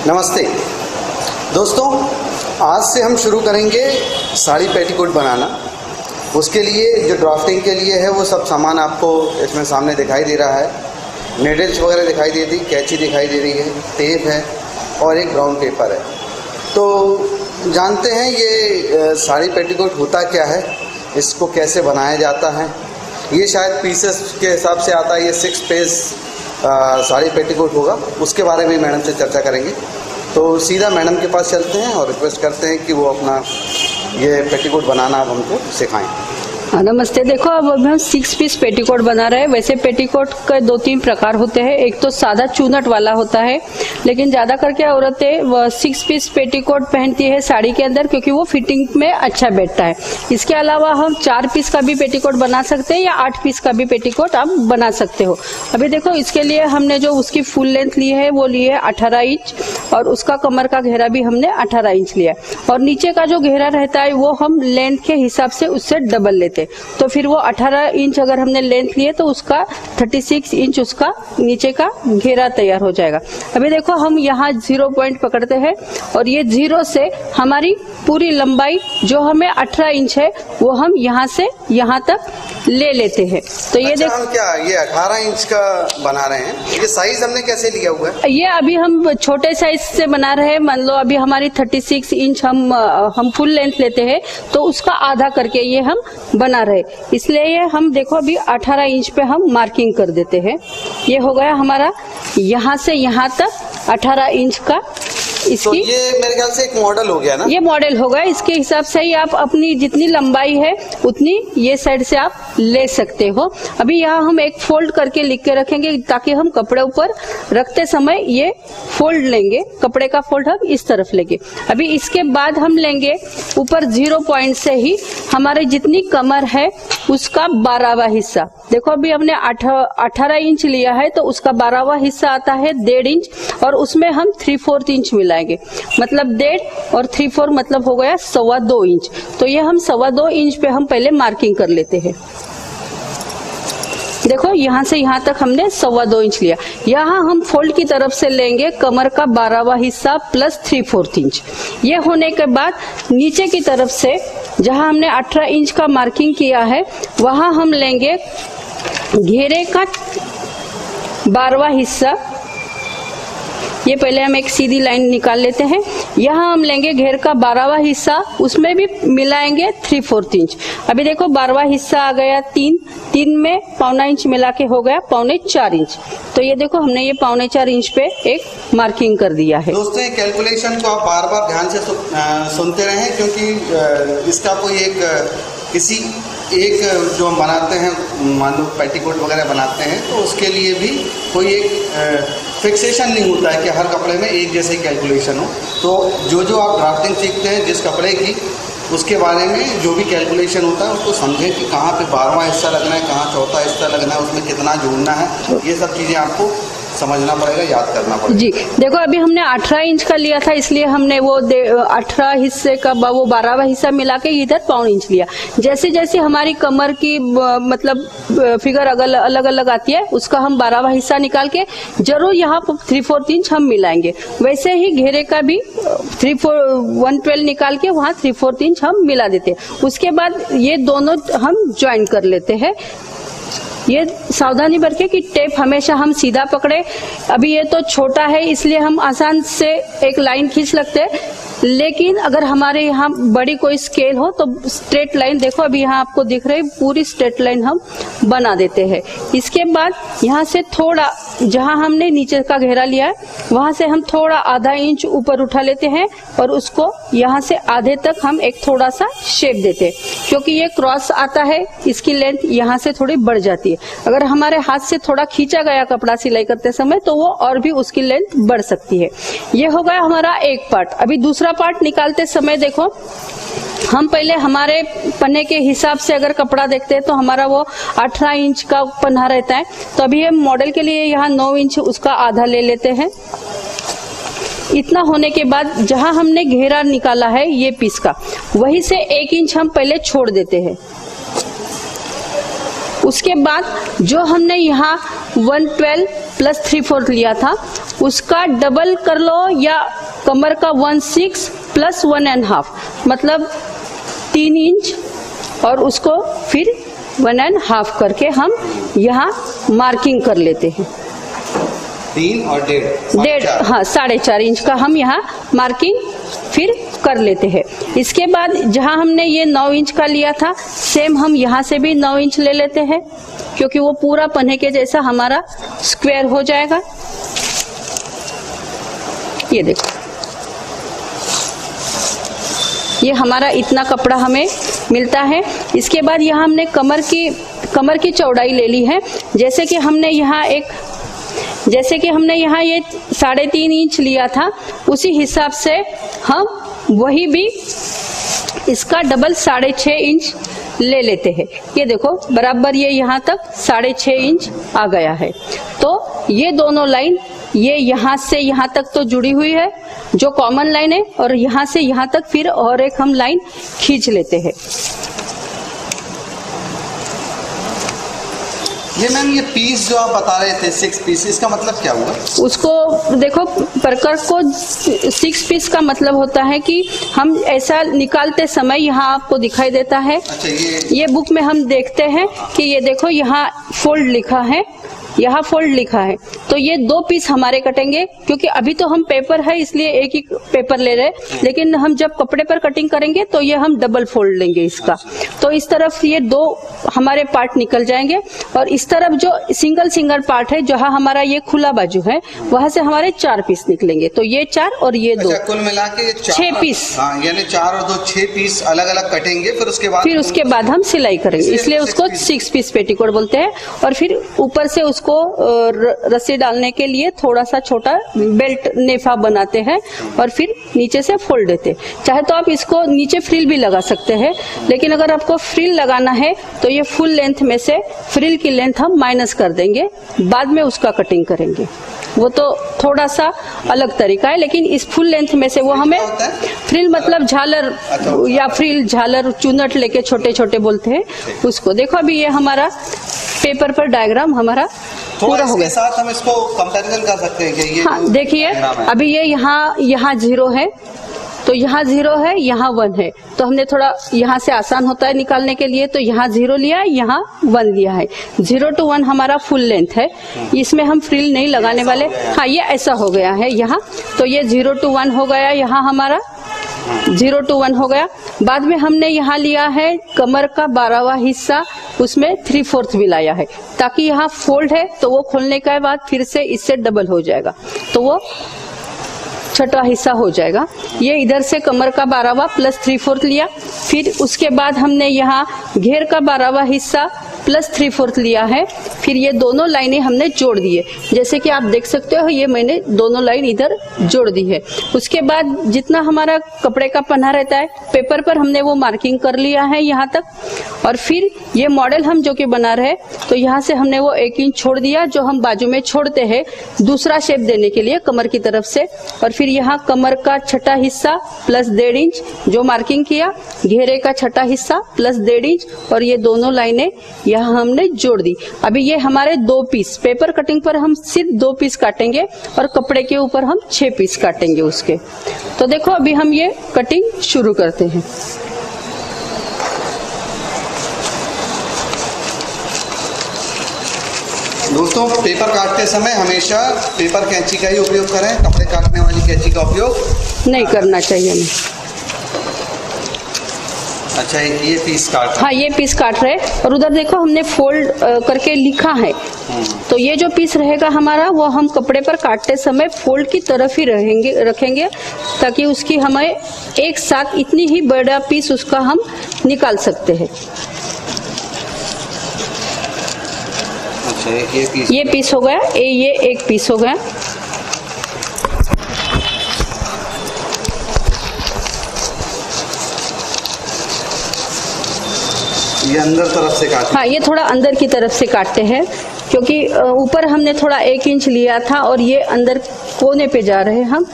नमस्ते दोस्तों, आज से हम शुरू करेंगे साड़ी पेटीकोट बनाना। उसके लिए जो ड्राफ्टिंग के लिए है वो सब सामान आपको इसमें सामने दिखाई दे रहा है। नीडल्स वगैरह दिखाई दे रही, कैंची दिखाई दे रही है, टेप है और एक ब्राउन पेपर है। तो जानते हैं ये साड़ी पेटीकोट होता क्या है, इसको कैसे बनाया जाता है। ये शायद पीसेस के हिसाब से आता है। ये 6 पीस साड़ी पेटीकोट होगा, उसके बारे में मैडम से चर्चा करेंगे। तो सीधा मैडम के पास चलते हैं और रिक्वेस्ट करते हैं कि वो अपना ये पेटीकोट बनाना अब हमको सिखाएं। नमस्ते। देखो, अब हम 6 पीस पेटीकोट बना रहे हैं। वैसे पेटीकोट के 2-3 प्रकार होते हैं। एक तो सादा चूनट वाला होता है, लेकिन ज्यादा करके औरतें वह 6 पीस पेटीकोट पहनती है साड़ी के अंदर, क्योंकि वो फिटिंग में अच्छा बैठता है। इसके अलावा हम 4 पीस का भी पेटीकोट बना सकते हैं या 8 पीस का भी पेटीकोट आप बना सकते हो। अभी देखो, इसके लिए हमने जो उसकी फुल लेंथ ली है वो ली है 18 इंच और उसका कमर का घेरा भी हमने 18 इंच लिया। और नीचे का जो घेरा रहता है वो हम लेंथ के हिसाब से उससे डबल लेते, तो फिर वो 18 इंच अगर हमने लेंथ लिए तो उसका 36 इंच उसका नीचे का घेरा तैयार हो जाएगा। अभी देखो, हम यहाँ 0 पॉइंट पकड़ते हैं और ये 0 से हमारी पूरी लंबाई जो हमें 18 इंच है वो हम यहाँ से यहाँ तक ले लेते हैं। तो ये देखो, हम क्या ये 18 इंच का बना रहे हैं। ये साइज हमने कैसे लिया हुआ है? ये अभी हम छोटे साइज से बना रहे हैं। मान लो अभी हमारी 36 इंच हम फुल लेंथ लेते हैं, तो उसका आधा करके ये हम बना रहे, इसलिए ये हम देखो अभी 18 इंच पे हम मार्किंग कर देते हैं। ये हो गया हमारा यहाँ से यहाँ तक 18 इंच का। इसकी तो ये मेरे ख्याल से एक मॉडल हो गया ना? ये मॉडल होगा। इसके हिसाब से ही आप अपनी जितनी लंबाई है उतनी ये साइड से आप ले सकते हो। अभी यहाँ हम एक फोल्ड करके लिख के रखेंगे, ताकि हम कपड़े ऊपर रखते समय ये फोल्ड लेंगे। कपड़े का फोल्ड हम इस तरफ लेंगे। अभी इसके बाद हम लेंगे ऊपर 0 पॉइंट से ही हमारे जितनी कमर है उसका 12वां हिस्सा। देखो, अभी हमने 18 इंच लिया है, तो उसका 12वां हिस्सा आता है 1.5 इंच और उसमें हम 3/4 इंच मिलाएंगे। मतलब 1.5 और 3/4 मतलब हो गया 2.25 इंच। तो ये हम 2.25 इंच पे हम पहले मार्किंग कर लेते हैं। देखो, यहाँ से यहाँ तक हमने 2.25 इंच लिया। यहाँ हम फोल्ड की तरफ से लेंगे कमर का 12वां हिस्सा प्लस 3/4 इंच। ये होने के बाद नीचे की तरफ से जहाँ हमने 18 इंच का मार्किंग किया है वहाँ हम लेंगे घेरे का 12वां हिस्सा। ये पहले हम एक सीधी लाइन निकाल लेते हैं। यहाँ हम लेंगे घेर का 12वां हिस्सा, उसमें भी मिलाएंगे 3/4 इंच। अभी देखो, 12वां हिस्सा आ गया 3 में 1.25 इंच मिला के हो गया 4.25 इंच। तो ये देखो, हमने ये 4.25 इंच पे एक मार्किंग कर दिया है। दोस्तों, ये कैलकुलेशन को आप बार बार ध्यान से सुनते रहें, क्योंकि इसका कोई किसी एक जो हम बनाते हैं, मान लो पेटीकोट वगैरह बनाते हैं, तो उसके लिए भी कोई एक फिक्सेशन नहीं होता है कि हर कपड़े में एक जैसे कैलकुलेशन हो। तो जो आप ड्राफ्टिंग सीखते हैं जिस कपड़े की, उसके बारे में जो भी कैलकुलेशन होता है उसको समझें कि कहाँ पे 12वां हिस्सा लगना है, कहाँ चौथा हिस्सा लगना है, उसमें कितना जोड़ना है। ये सब चीज़ें आपको समझना पड़ेगा, याद करना पड़ेगा। जी देखो, अभी हमने 18 इंच का लिया था, इसलिए हमने वो 18 हिस्से का वो 12वां हिस्सा मिला के इधर 1.25 इंच लिया। जैसे जैसे हमारी कमर की मतलब फिगर अलग अलग आती है, उसका हम 12वां हिस्सा निकाल के जरूर यहाँ 3/4 इंच हम मिलाएंगे। वैसे ही घेरे का भी 112 निकाल के वहाँ 3/4 इंच हम मिला देते हैं। उसके बाद ये दोनों हम ज्वाइन कर लेते हैं। ये सावधानी बरतें कि टेप हमेशा हम सीधा पकड़े। अभी ये तो छोटा है इसलिए हम आसान से एक लाइन खींच लगते हैं, लेकिन अगर हमारे यहाँ बड़ी कोई स्केल हो तो स्ट्रेट लाइन, देखो अभी यहाँ आपको दिख रही पूरी स्ट्रेट लाइन हम बना देते हैं। इसके बाद यहाँ से थोड़ा, जहाँ हमने नीचे का घेरा लिया है वहां से हम थोड़ा आधा इंच ऊपर उठा लेते हैं और उसको यहाँ से आधे तक हम एक थोड़ा सा शेप देते हैं, क्योंकि ये क्रॉस आता है, इसकी लेंथ यहाँ से थोड़ी बढ़ जाती है। अगर हमारे हाथ से थोड़ा खींचा गया कपड़ा सिलाई करते समय तो वो और भी उसकी लेंथ बढ़ सकती है। ये हो गया हमारा एक पार्ट। अभी दूसरा पार्ट निकालते समय देखो, हम पहले हमारे पन्ने के हिसाब से अगर कपड़ा देखते हैं तो हमारा वो 18 इंच का पन्ना रहता है। तो अभी हम मॉडल के लिए यहाँ 9 इंच उसका आधा ले लेते हैं। इतना होने के बाद जहां हमने घेरा निकाला है ये पीस का, वहीं से 1 इंच हम पहले छोड़ देते हैं। उसके बाद जो हमने यहाँ 112 प्लस 3/4 लिया था उसका डबल कर लो, या कमर का 1/6 प्लस 1.5 मतलब 3 इंच, और उसको फिर 1.5 करके हम यहाँ मार्किंग कर लेते हैं। 3 और 1.5 हाँ 4.5 इंच का हम यहाँ मार्किंग फिर कर लेते हैं। इसके बाद जहाँ हमने ये 9 इंच का लिया था, सेम हम यहाँ से भी 9 इंच ले लेते हैं, क्योंकि वो पूरा पन्ने के जैसा हमारा स्क्वायर हो जाएगा। ये देखो, ये हमारा इतना कपड़ा हमें मिलता है। इसके बाद यहाँ हमने कमर की चौड़ाई ले ली है। जैसे कि हमने यहाँ ये 3.5 इंच लिया था, उसी हिसाब से हम वही भी इसका डबल 6.5 इंच ले लेते हैं। ये देखो बराबर ये यहाँ तक 6.5 इंच आ गया है। तो ये दोनों लाइन ये यहाँ से यहाँ तक तो जुड़ी हुई है, जो कॉमन लाइन है, और यहाँ से यहाँ तक फिर और एक हम लाइन खींच लेते हैं। ये मैम ये पीस जो आप बता रहे थे 6 पीस, इसका मतलब क्या हुआ? उसको देखो, परकर को 6 पीस का मतलब होता है कि हम ऐसा निकालते समय यहाँ आपको दिखाई देता है। अच्छा, ये बुक में हम देखते हैं कि ये देखो यहाँ फोल्ड लिखा है, यहाँ फोल्ड लिखा है, तो ये 2 पीस हमारे कटेंगे, क्योंकि अभी तो हम पेपर है इसलिए एक ही पेपर ले रहे हैं, लेकिन हम जब कपड़े पर कटिंग करेंगे तो ये हम डबल फोल्ड लेंगे इसका। तो इस तरफ ये 2 हमारे पार्ट निकल जाएंगे, और इस तरफ जो सिंगल पार्ट है, जहाँ हमारा ये खुला बाजू है, वहां से हमारे 4 पीस निकलेंगे। तो ये 4 और ये 2, कुल मिला के 6 पीस। हाँ, यानी 4 और 2 6 पीस अलग अलग कटेंगे, फिर उसके बाद हम सिलाई करेंगे, इसलिए उसको 6 पीस पेटीकोट बोलते हैं। और फिर ऊपर से उसको रस्सी डालने के लिए थोड़ा सा छोटा बेल्ट नेफा बनाते हैं, और फिर नीचे से फोल्ड देते हैं। चाहे तो आप इसको नीचे फ्रिल भी लगा सकते हैं, लेकिन अगर आपको फ्रिल लगाना है तो ये फुल लेंथ में से फ्रिल की लेंथ हम माइनस कर देंगे, बाद में उसका कटिंग करेंगे। वो तो थोड़ा सा अलग तरीका है, लेकिन इस फुल लेंथ में से वो हमें फ्रिल मतलब झालर या फ्रिल झालर चुनट लेके छोटे छोटे बोलते हैं उसको। देखो अभी ये हमारा पेपर पर डायग्राम हमारा पूरा हो गया। साथ हम इसको कंपैरिजन कर सकते हैं कि ये हाँ देखिए, अभी ये यहाँ 0 है, तो यहाँ 0 है, यहाँ 1 है, तो हमने थोड़ा यहाँ से आसान होता है निकालने के लिए, तो यहाँ 0 लिया है, यहाँ 1 लिया है। 0 to 1 हमारा फुल लेंथ है, इसमें हम फ्रिल नहीं लगाने वाले। हाँ ये ऐसा हो गया है यहाँ, तो ये 0 to 1 हो गया, यहाँ हमारा 0 to 1 हो गया। बाद में हमने यहाँ लिया है कमर का 12वां हिस्सा, उसमें 3/4 भी लाया है, ताकि यहाँ फोल्ड है तो वो खोलने के बाद फिर से इससे डबल हो जाएगा, तो वो 6वां हिस्सा हो जाएगा। ये इधर से कमर का 12वां प्लस 3/4 लिया, फिर उसके बाद हमने यहाँ घेर का 12वां हिस्सा प्लस 3/4 लिया है, फिर ये दोनों लाइनें हमने जोड़ दी है। जैसे कि आप देख सकते हो, ये मैंने दोनों लाइन इधर जोड़ दी है। उसके बाद जितना हमारा कपड़े का पन्ना रहता है, पेपर पर हमने वो मार्किंग कर लिया है यहाँ तक, और फिर ये मॉडल हम जो कि बना रहे, तो यहाँ से हमने वो 1 इंच छोड़ दिया, जो हम बाजू में छोड़ते हैं दूसरा शेप देने के लिए कमर की तरफ से। और फिर यहाँ कमर का 6वां हिस्सा प्लस 1.5 इंच जो मार्किंग किया, घेरे का 6वां हिस्सा प्लस 1.5 इंच, और ये दोनों लाइनें यहाँ हमने जोड़ दी। अभी ये हमारे 2 पीस, पेपर कटिंग पर हम सिर्फ 2 पीस काटेंगे, और कपड़े के ऊपर हम 6 पीस काटेंगे उसके। तो देखो अभी हम ये कटिंग शुरू करते हैं। दोस्तों, पेपर काटते समय हमेशा पेपर कैंची का ही उपयोग करें, कपड़े काटने वाली कैंची का उपयोग नहीं करना चाहिए हमें। अच्छा, ये पीस काट, हाँ ये पीस काट रहे, और उधर देखो हमने फोल्ड करके लिखा है, तो ये जो पीस रहेगा हमारा, वो हम कपड़े पर काटते समय फोल्ड की तरफ ही रखेंगे, ताकि उसकी हमें एक साथ इतनी ही बड़ा पीस उसका हम निकाल सकते हैं। अच्छा, ये पीस हो गया, ये एक पीस हो गया। ये अंदर तरफ से काटते, हाँ ये थोड़ा अंदर की तरफ से काटते हैं, क्योंकि ऊपर हमने थोड़ा 1 इंच लिया था, और ये अंदर कोने पे जा रहे हैं हम।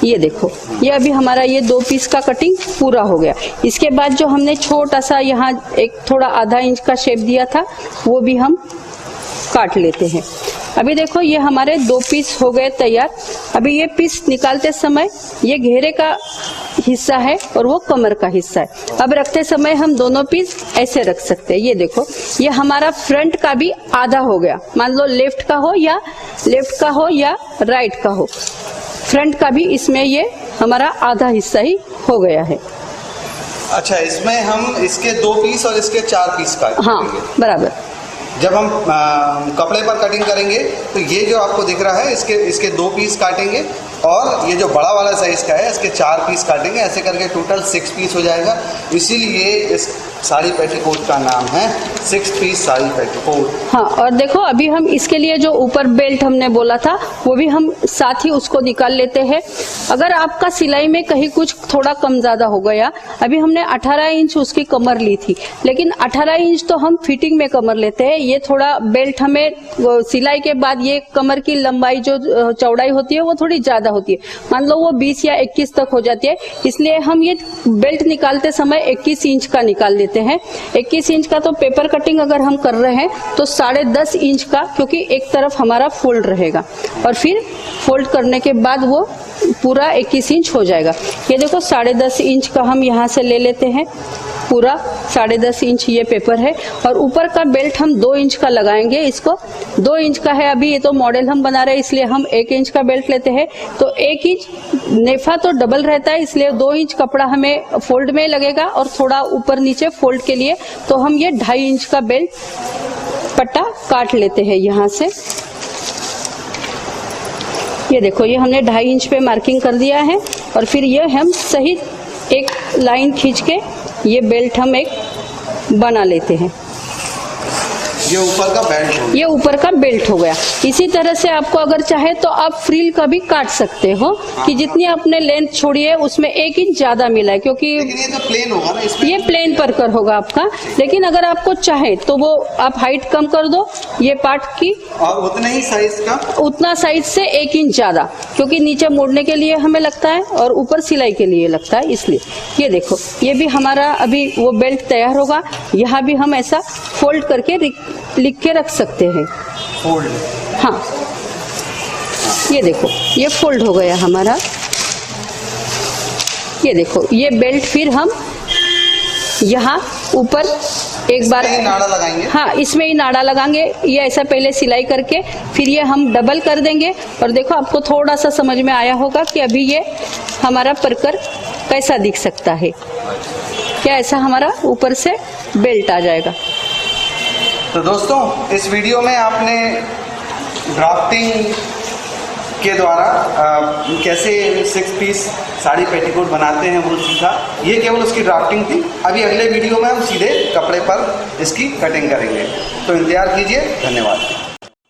ये देखो, ये अभी हमारा ये 2 पीस का कटिंग पूरा हो गया। इसके बाद जो हमने छोटा सा यहाँ एक थोड़ा आधा इंच का शेप दिया था, वो भी हम काट लेते हैं। अभी देखो ये हमारे 2 पीस हो गए तैयार। अभी ये पीस निकालते समय ये घेरे का हिस्सा है और वो कमर का हिस्सा है। अब रखते समय हम दोनों पीस ऐसे रख सकते हैं। ये देखो ये हमारा फ्रंट का भी आधा हो गया। मान लो लेफ्ट का हो या राइट का हो, फ्रंट का भी इसमें ये हमारा आधा हिस्सा ही हो गया है। अच्छा, इसमें हम इसके 2 पीस और इसके 4 पीस काटेंगे। हाँ बराबर। जब हम कपड़े पर कटिंग करेंगे तो ये जो आपको दिख रहा है इसके 2 पीस काटेंगे और ये जो बड़ा वाला साइज का है इसके 4 पीस काटेंगे। ऐसे करके टोटल 6 पीस हो जाएगा। इसीलिए इस साड़ी पेटीकोट का नाम है 6 पीस साड़ी पेटीकोट। हाँ, और देखो अभी हम इसके लिए जो ऊपर बेल्ट हमने बोला था वो भी हम साथ ही उसको निकाल लेते हैं। अगर आपका सिलाई में कहीं कुछ थोड़ा कम ज्यादा हो गया, अभी हमने 18 इंच उसकी कमर ली थी, लेकिन 18 इंच तो हम फिटिंग में कमर लेते हैं। ये थोड़ा बेल्ट हमें सिलाई के बाद ये कमर की लंबाई जो चौड़ाई होती है वो थोड़ी ज्यादा होती है। मान लो वो 20 या 21 तक हो जाती है, इसलिए हम ये बेल्ट निकालते समय 21 इंच का निकाल देते हैं। 21 इंच का तो पेपर कटिंग अगर हम कर रहे हैं तो 10.5 इंच का, क्योंकि एक तरफ हमारा फोल्ड रहेगा और फिर फोल्ड करने के बाद वो पूरा 21 इंच हो जाएगा। ये देखो 10.5 इंच का हम यहाँ से ले लेते हैं, पूरा 10.5 इंच ये पेपर है और ऊपर का बेल्ट हम 2 इंच का लगाएंगे। इसको 2 इंच का है, अभी ये तो मॉडल हम बना रहे हैं इसलिए हम 1 इंच का बेल्ट लेते हैं। तो 1 इंच नेफा तो डबल रहता है, इसलिए 2 इंच कपड़ा हमें फोल्ड में लगेगा और थोड़ा ऊपर नीचे फोल्ड के लिए तो हम ये 2.5 इंच का बेल्ट पट्टा काट लेते हैं यहाँ से। ये देखो ये हमने 2.5 इंच पे मार्किंग कर दिया है और फिर ये हम सही एक लाइन खींच के ये बेल्ट हम एक बना लेते हैं। ये ऊपर का बेल्ट हो गया। ये ऊपर का बेल्ट हो गया। इसी तरह से आपको अगर चाहे तो आप फ्रिल का भी काट सकते हो कि जितनी आपने लेंथ छोड़ी है उसमें 1 इंच ज्यादा मिला है, क्योंकि लेकिन ये तो प्लेन होगा ना, इसमें ये प्लेन परकर होगा आपका। लेकिन अगर आपको चाहे तो वो आप हाइट कम कर दो ये पार्ट की और उतने ही साइज का, उतना साइज से 1 इंच ज्यादा, क्योंकि नीचे मोड़ने के लिए हमें लगता है और ऊपर सिलाई के लिए लगता है, इसलिए। ये देखो ये भी हमारा अभी वो बेल्ट तैयार होगा। यहाँ भी हम ऐसा फोल्ड करके लिख के रख सकते हैं। फोल्ड, हाँ ये देखो ये फोल्ड हो गया हमारा। ये देखो ये बेल्ट फिर हम यहाँ ऊपर एक बार नाड़ा लगाएंगे। हाँ इसमें ही नाड़ा लगाएंगे। ये ऐसा पहले सिलाई करके फिर ये हम डबल कर देंगे और देखो आपको थोड़ा सा समझ में आया होगा कि अभी ये हमारा परकर कैसा दिख सकता है। क्या ऐसा हमारा ऊपर से बेल्ट आ जाएगा। तो दोस्तों इस वीडियो में आपने ड्राफ्टिंग के द्वारा कैसे 6 पीस साड़ी पेटीकोट बनाते हैं वो सीखा। ये केवल उसकी ड्राफ्टिंग थी। अभी अगले वीडियो में हम सीधे कपड़े पर इसकी कटिंग करेंगे, तो इंतजार कीजिए। धन्यवाद।